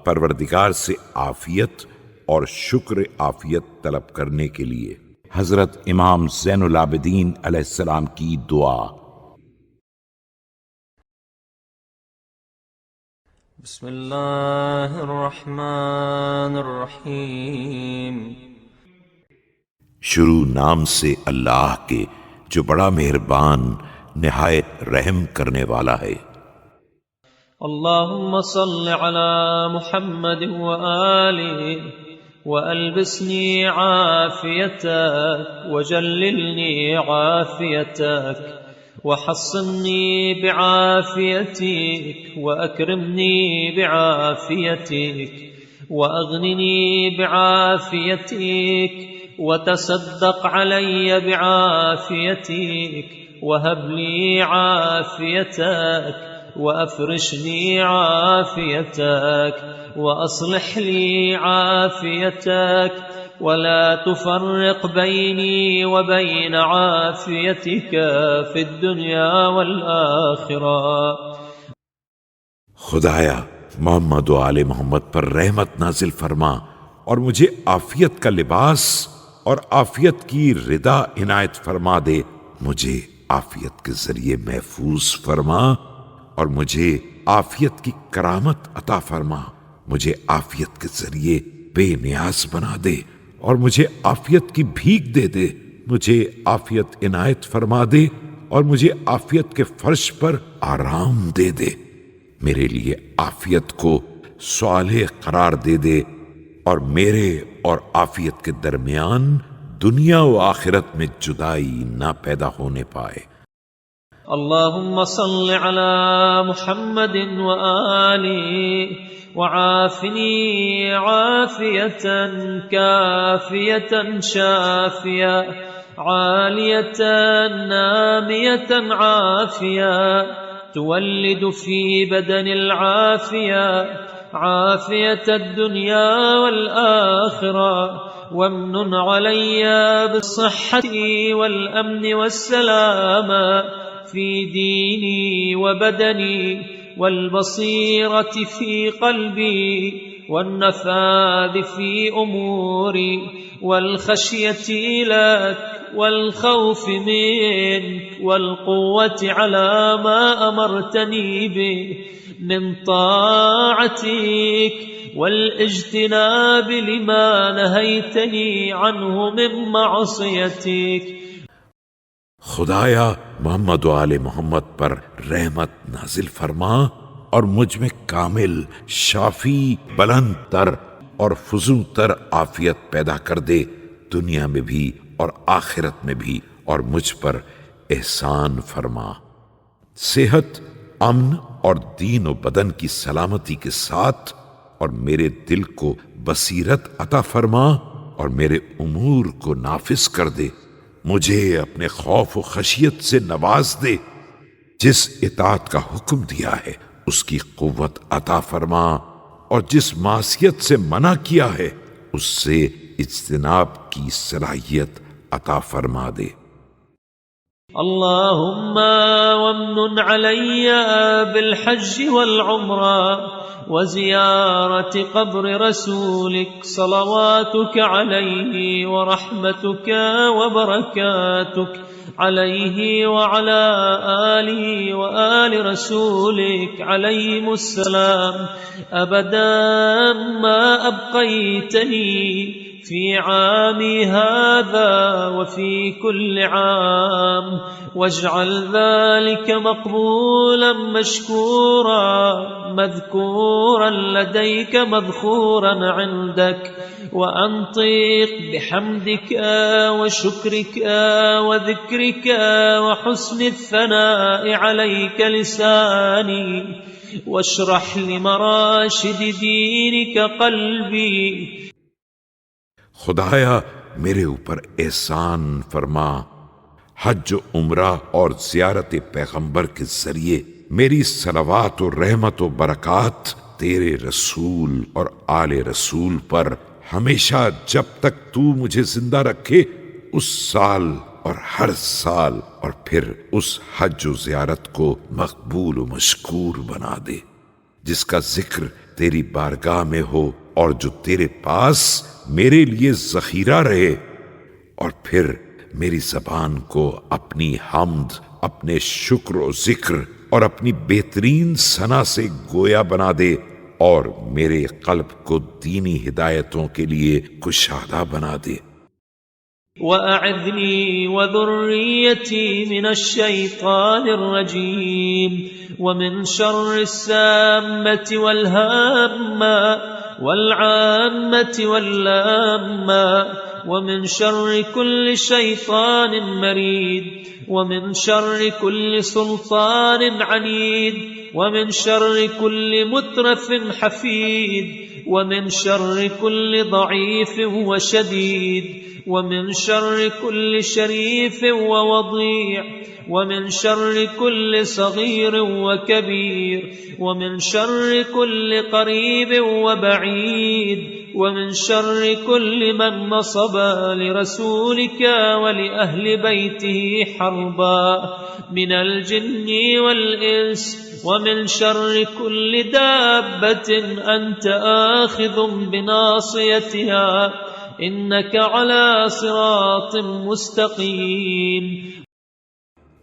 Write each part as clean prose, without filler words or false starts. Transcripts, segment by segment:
परवरदिगार से आफियत और शुक्र आफियत तलब करने के लिए। हजरत इमाम ज़ैनुल आबिदीन अलैहिस्सलाम की दुआ। बिस्मिल्लाहिर्रहमानिर्रहीम। शुरू नाम से अल्लाह के जो बड़ा मेहरबान निहायत रहम करने वाला है। अल्लाहुम्मा सल्लि अला मुहम्मद व आलिहि व अल्बिसनी आफियतक व जल्लिलनी आफियतक व हस्सनी बिआफियतिक व अकरिमनी बिआफियतिक व अगनिनी बिआफियतिक व तसद्दक़ अलैय बिआफियतिक व हब ली आफियतक وأفرشني عافيتك وأصلح لي عافيتك ولا تفرق بيني وبين عافيتك في الدنيا والآخرة। खुदाया मोहम्मद व आले मोहम्मद पर रहमत नाजिल फरमा और मुझे आफियत का लिबास और आफियत की रिदा इनायत फरमा दे। मुझे आफियत के जरिए महफूज फरमा और मुझे आफियत की करामत अता फरमा। मुझे आफियत के जरिए बेनियाज बना दे और मुझे आफियत की भीख दे दे। मुझे आफियत इनायत फरमा दे और मुझे आफियत के फर्श पर आराम दे दे। मेरे लिए आफियत को स्वाले करार दे दे और मेरे और आफियत के दरमियान दुनिया व आखिरत में जुदाई ना पैदा होने पाए। اللهم صل على محمد وآله وعافني عافية كافية شافية عالية نامية عافية تولد في بدن العافية عافية الدنيا والآخرة وامنن علي بالصحة والأمن والسلامة في ديني وبدني والبصيرة في قلبي والنفاذ في أموري والخشية لك والخوف منك والقوة على ما أمرتني به من طاعتك والاجتناب لما نهيتني عنه من معصيتك। खुदाया मोहम्मद व आले मोहम्मद पर रहमत नाजिल फरमा और मुझ में कामिल शाफी बुलंद तर और फुजू तर आफियत पैदा कर दे, दुनिया में भी और आखिरत में भी, और मुझ पर एहसान फरमा। सेहत, अमन और दीन व बदन की सलामती के साथ और मेरे दिल को बसीरत अता फरमा और मेरे उमूर को नाफिज कर दे। मुझे अपने खौफ व खशियत से नवाज दे। जिस इताअत का हुक्म दिया है उसकी कुव्वत अता फरमा और जिस मासियत से मना किया है उससे इज्तिनाब की सलाहियत अता फरमा दे। अल्लाहुम्मा वम्नुन अलैया बिलहज्ज वल उम्रा व ज़ियारत क़ब्र रसूलिक सलवातुक अलैहि व रहमतुक व बरकातुक अलैहि व अला आलिहि व आलि रसूलिक अलैहिमुस्सलाम अबदन मा अबक़ैतनी في عامي هذا وفي كل عام واجعل ذلك مقبولا مشكورا مذكورا لديك مذخورا عندك وأنطق بحمدك وشكرك وذكرك وحسن الثناء عليك لساني واشرح لمراشد دينك قلبي। खुदाया मेरे ऊपर एहसान फरमा, हज उम्रा और ज़ियारत पैगंबर के जरिए मेरी सलावात और रहमत और बरकात तेरे रसूल और आले रसूल पर हमेशा जब तक तू मुझे जिंदा रखे उस साल और हर साल, और फिर उस हज व ज़ियारत को मकबूल व मशकूर बना दे जिसका जिक्र तेरी बारगाह में हो और जो तेरे पास मेरे लिए जखीरा रहे, और फिर मेरी जबान को अपनी हम्द, अपने शुक्र और जिक्र और अपनी बेहतरीन सना से गोया बना दे, और मेरे कल्ब को दीनी हिदायतों के लिए कुशादा बना दे। वअअज़नी वज़ुर्रियती मिनश्शैतानिर रजीम वमिन शर्रिस्साम्मति वल्हाम्मा वल्आम्मति वल्लाम्मा वमिन शर्रि कुल्लि शैतानिन मरीद वमिन शर्रि कुल्लि सुल्तानिन अनीद वमिन शर्रि कुल्लि मुत्रफिन हफीद वमिन शर्रि कुल्लि ضعीफ़िन व शदीद वमिन शर्रि कुल्लि शरीफ़िन व वदीअ वमिन शर्रि कुल्लि सगीर व कबीर वमिन शर्रि कुल्लि क़रीब व बईद वमिन शर्रि कुल्लि मन नसब लिरसूलिक व लिअहलि बैतिही हर्बा मिनल जिन्नि वल इंस वमिन शर्रि कुल्लि दाब्बतिन अंत आखिज़ुन बिनासियतिहा इन्नका अला सिरातिन मुस्तकीम।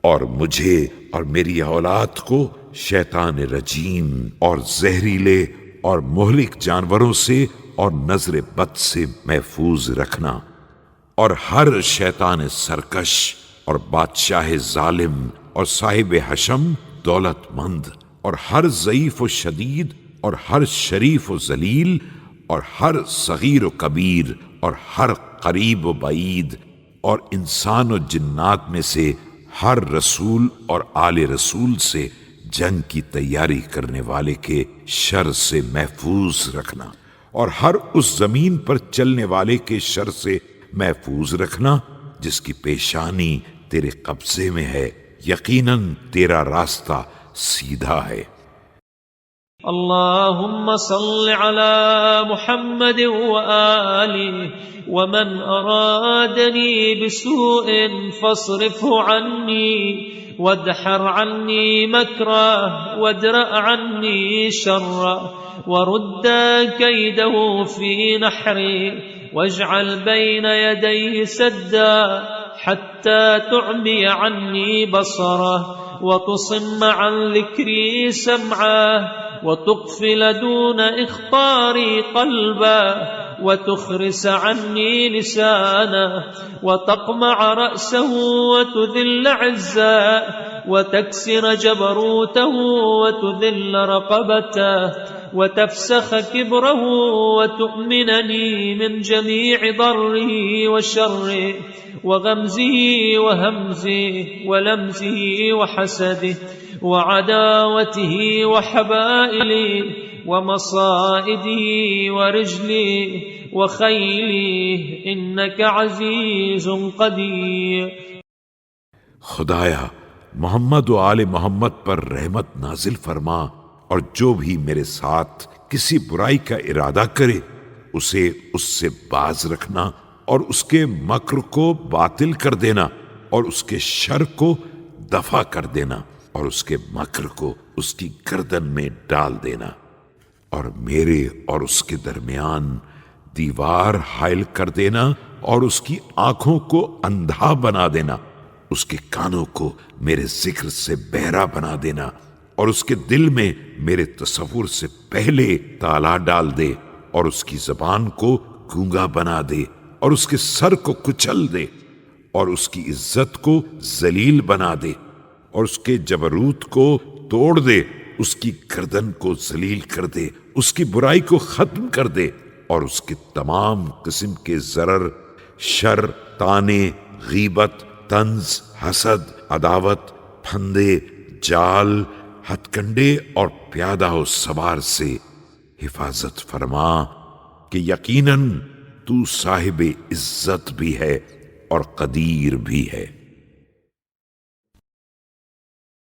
और मुझे और मेरी औलाद को शैतान रजीम और जहरीले और मुहलिक जानवरों से और नजर बद से महफूज रखना, और हर शैतान सरकश और बादशाह जालिम और साहिब हशम दौलतमंद और हर ज़ईफ व शदीद और हर शरीफ व जलील और हर सगीर व कबीर और हर करीब व बईद और इंसान और जिन्नात में से हर रसूल और आले रसूल से जंग की तैयारी करने वाले के शर से महफूज रखना, और हर उस जमीन पर चलने वाले के शर से महफूज रखना जिसकी पेशानी तेरे कब्जे में है। यकीनन तेरा रास्ता सीधा है। अल्लाहुम्मा सल्लि अला मुहम्मद व आलिहि वमन अरादनी बिसूइन फस्रिफहु अन्नी वदहर अन्नी मकरह वदरा अन्नी शर्रा वरुद्द कैदहु फी नहरी वजअल बैन यदैहि सद्दा हत्ता तुअमी अन्नी बसरह वतुसिम अन ज़िक्री समअह वतुक़फ़िल दून इख़्तारी क़ल्बह वतुख़रिस अन्नी लिसानह वतक़मअ रअसहु वतुज़िल्ल इज़्ज़ह वतकसिर जबरूतहु वतुज़िल्ल रक़बतह वतफ़सख़ किब्रहु वतुअमिननी मिन जमीअ ضرही वशर्रिही वग़मज़िही वहमज़िही वलमज़िही वहसदिही वअदावतिही वहबाइलिही वमसाइदिही वरिजलिही वख़ैलिही इन्नका अज़ीज़ुन क़दीर। खुदाया मोहम्मद व आले मोहम्मद पर रहमत नाजिल फरमा, और जो भी मेरे साथ किसी बुराई का इरादा करे उसे उससे बाज रखना, और उसके मक्र को बातिल कर देना, और उसके शर को दफा कर देना, और उसके मक्र को उसकी गर्दन में डाल देना, और मेरे और उसके दरमियान दीवार हायल कर देना, और उसकी आंखों को अंधा बना देना, उसके कानों को मेरे जिक्र से बहरा बना देना, और उसके दिल में मेरे तसव्वुर से पहले ताला डाल दे, और उसकी जबान को गूंगा बना दे, और उसके सर को कुचल दे, और उसकी इज्जत को जलील बना दे, और उसके जबरूत को तोड़ दे, उसकी गर्दन को जलील कर दे, उसकी बुराई को खत्म कर दे, और उसके तमाम किस्म के जरर, शर, ताने, गीबत, तंज, हसद, अदावत, फंदे, जाल, हथकंडे और प्यादा हो सवार से हिफाजत फरमा कि यकीनन तू साहिब इज्जत भी है और कदीर भी है।